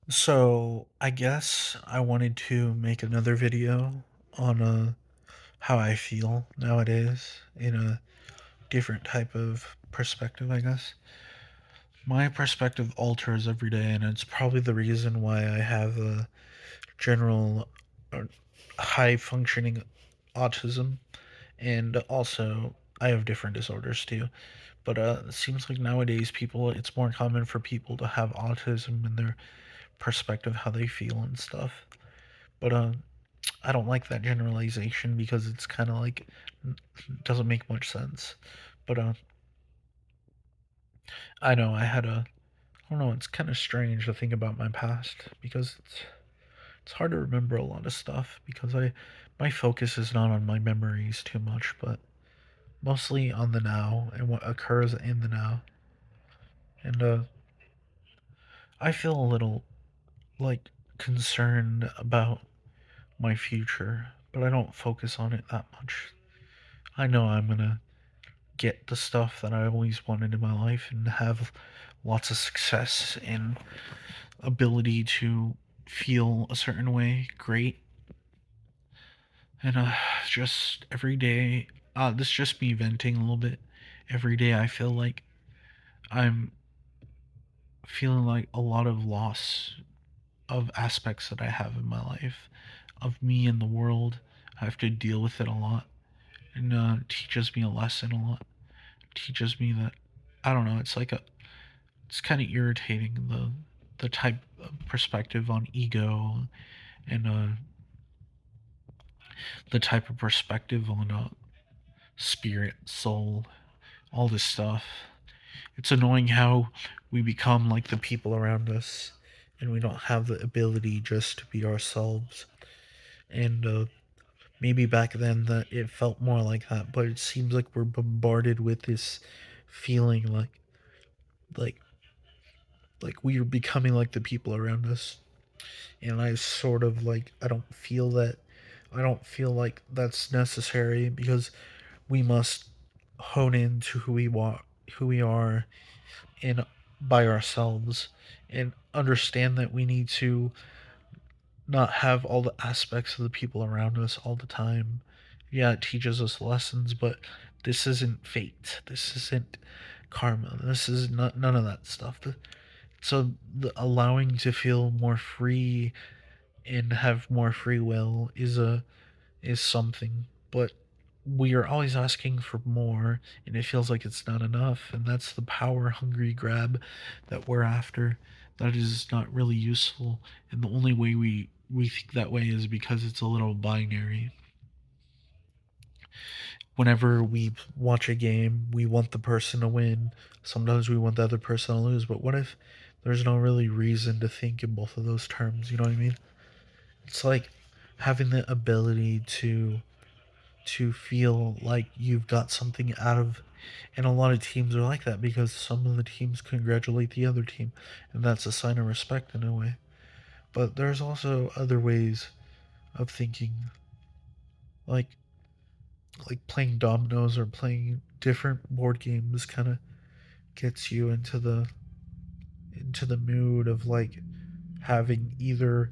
So I guess I wanted to make another video on how I feel nowadays in a different type of perspective, I guess. My perspective alters every day, and it's probably the reason why I have a general uh, high functioning autism, and also I have different disorders too. But it seems like nowadays it's more common for people to have autism in their perspective, how they feel and stuff. But I don't like that generalization because it's kind of like doesn't make much sense. But I know I don't know. It's kind of strange to think about my past because it's hard to remember a lot of stuff because I my focus is not on my memories too much, but mostly on the now and what occurs in the now. And I feel a little like concerned about my future, but I don't focus on it that much. I know I'm gonna get the stuff that I always wanted in my life and have lots of success and ability to feel a certain way great. And just every day, this is just me venting a little bit. Every day I feel like I'm feeling like a lot of loss of aspects that I have in my life, of me in the world. I have to deal with it a lot, and it teaches me a lesson a lot. It teaches me that I don't know. It's kind of irritating the type of perspective on ego and the type of perspective on spirit, soul, all this stuff. It's annoying how we become like the people around us, and we don't have the ability just to be ourselves. And maybe back then that it felt more like that, but it seems like we're bombarded with this feeling like like we are becoming like the people around us. And I sort of like I don't feel like that's necessary because we must hone into who we are in by ourselves and understand that we need to not have all the aspects of the people around us all the time. Yeah, it teaches us lessons, but this isn't fate. This isn't karma. This is not none of that stuff. So the allowing to feel more free and have more free will is something, but we are always asking for more, and it feels like it's not enough, and that's the power hungry grab that we're after. That is not really useful, and the only way we think that way is because it's a little binary. Whenever we watch a game, we want the person to win. Sometimes we want the other person to lose, but what if there's no really reason to think in both of those terms? You know what I mean? It's like having the ability to feel like you've got something out of, and a lot of teams are like that because some of the teams congratulate the other team, and that's a sign of respect in a way. But there's also other ways of thinking, like playing dominoes or playing different board games kind of gets you into the mood of like having either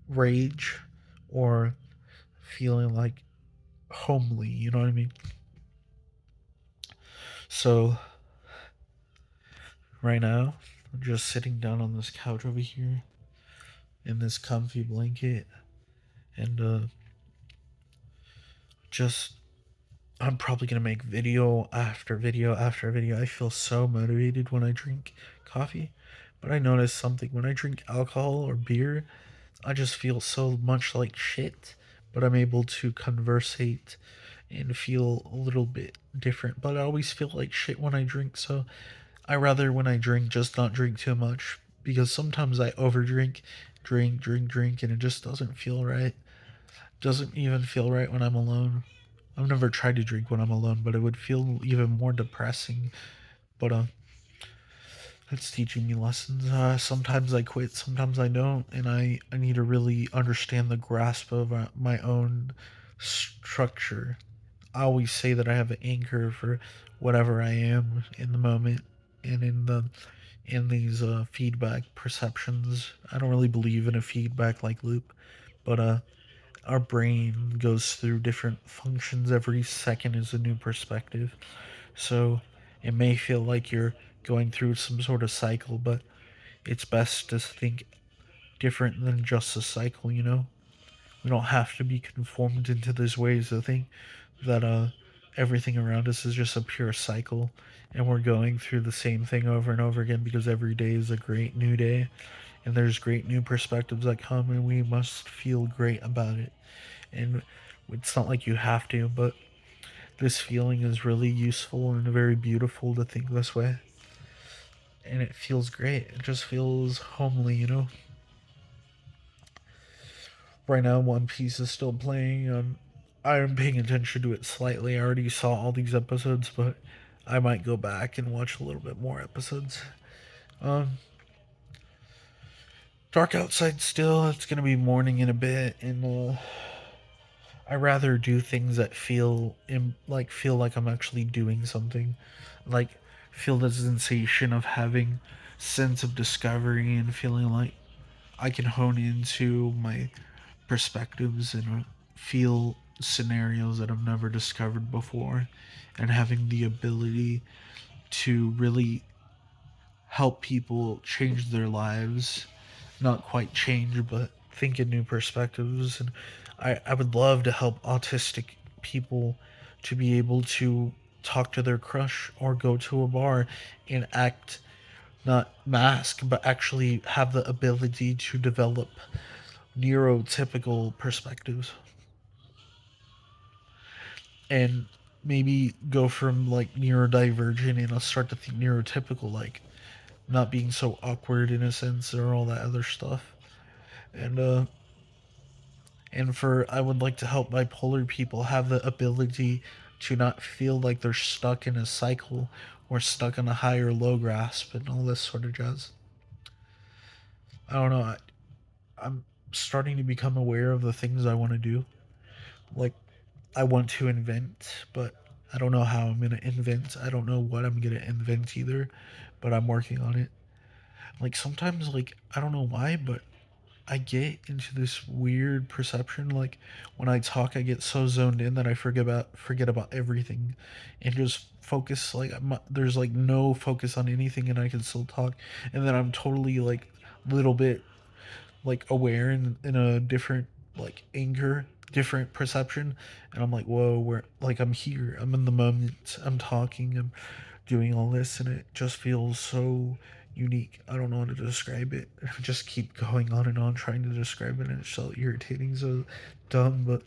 rage or feeling like homely, you know what I mean? So right now, I'm just sitting down on this couch over here in this comfy blanket, and just I'm probably gonna make video after video after video. I feel so motivated when I drink coffee, but I notice something when I drink alcohol or beer, I just feel so much like shit. But I'm able to conversate and feel a little bit different. But I always feel like shit when I drink, so I rather when I drink just not drink too much because sometimes I overdrink, drink, and it just doesn't feel right. Doesn't even feel right when I'm alone. I've never tried to drink when I'm alone, but it would feel even more depressing. But it's teaching me lessons. Sometimes I quit, sometimes I don't, and I need to really understand the grasp of my own structure. I always say that I have an anchor for whatever I am in the moment and in these feedback perceptions. I don't really believe in a feedback like loop, but our brain goes through different functions. Every second is a new perspective. So it may feel like you're going through some sort of cycle, but it's best to think different than just a cycle, you know? We don't have to be conformed into these ways to think that everything around us is just a pure cycle and we're going through the same thing over and over again because every day is a great new day and there's great new perspectives that come and we must feel great about it. And it's not like you have to, but this feeling is really useful and very beautiful to think this way. And it feels great. It just feels homely, you know? Right now, One Piece is still playing. I'm paying attention to it slightly. I already saw all these episodes, but I might go back and watch a little bit more episodes. Um, Dark outside still. It's gonna be morning in a bit, and I rather do things that feel like I'm actually doing something, like feel the sensation of having sense of discovery and feeling like I can hone into my perspectives and feel scenarios that I've never discovered before, and having the ability to really help people change their lives, not quite change, but think in new perspectives. And I would love to help autistic people to be able to talk to their crush or go to a bar and act not mask but actually have the ability to develop neurotypical perspectives and maybe go from like neurodivergent and I'll start to think neurotypical, like not being so awkward in a sense or all that other stuff. And for I would like to help bipolar people have the ability to not feel like they're stuck in a cycle or stuck on a high or low grasp and all this sort of jazz. I don't know. I'm starting to become aware of the things I want to do. Like I want to invent, but I don't know how I'm gonna invent. I don't know what I'm gonna invent either, but I'm working on it. Like sometimes, like I don't know why, but I get into this weird perception. Like when I talk, I get so zoned in that I forget about everything, and just focus. Like there's like no focus on anything, and I can still talk. And then I'm totally like little bit like aware in a different like anchor, different perception, and I'm like, whoa, where like I'm here, I'm in the moment, I'm talking, I'm doing all this, and it just feels so unique. I don't know how to describe it. I just keep going on and on trying to describe it, and it's so irritating, so dumb, but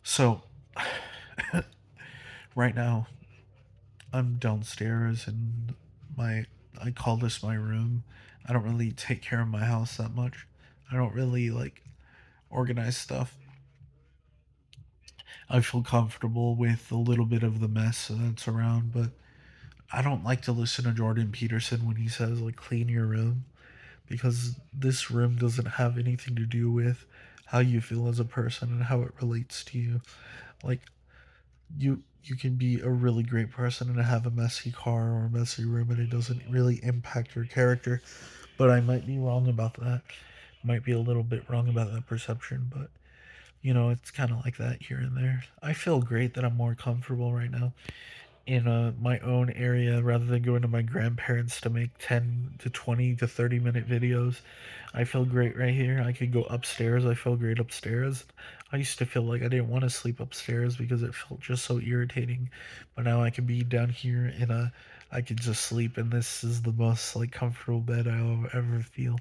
so right now I'm downstairs and my I call this my room. I don't really take care of my house that much. I don't really like organize stuff. I feel comfortable with a little bit of the mess that's around, but I don't like to listen to Jordan Peterson when he says like clean your room because this room doesn't have anything to do with how you feel as a person and how it relates to you. Like you can be a really great person and have a messy car or a messy room and it doesn't really impact your character. But I might be wrong about that. Might be a little bit wrong about that perception, but it's kind of like that here and there. I feel great that I'm more comfortable right now in my own area rather than going to my grandparents to make 10 to 20 to 30-minute videos. I feel great right here. I could go upstairs. I feel great upstairs. I used to feel like I didn't want to sleep upstairs because it felt just so irritating. But now I can be down here and I can just sleep and this is the most like comfortable bed I'll ever feel.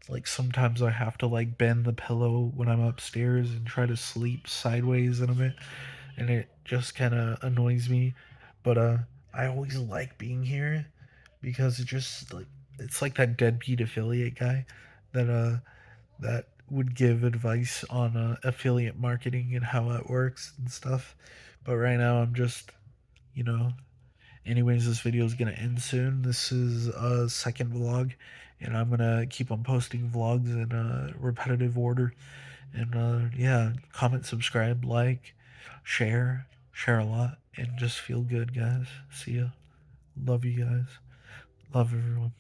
Like sometimes I have to like bend the pillow when I'm upstairs and try to sleep sideways in a bit, and it just kind of annoys me. But I always like being here because it just like it's like that deadbeat affiliate guy that would give advice on affiliate marketing and how it works and stuff. But right now I'm just you know anyways, this video is gonna end soon. This is a second vlog, and I'm gonna keep on posting vlogs in a repetitive order. And yeah, comment, subscribe, like, share a lot, and just feel good, guys. See ya. Love you guys. Love everyone.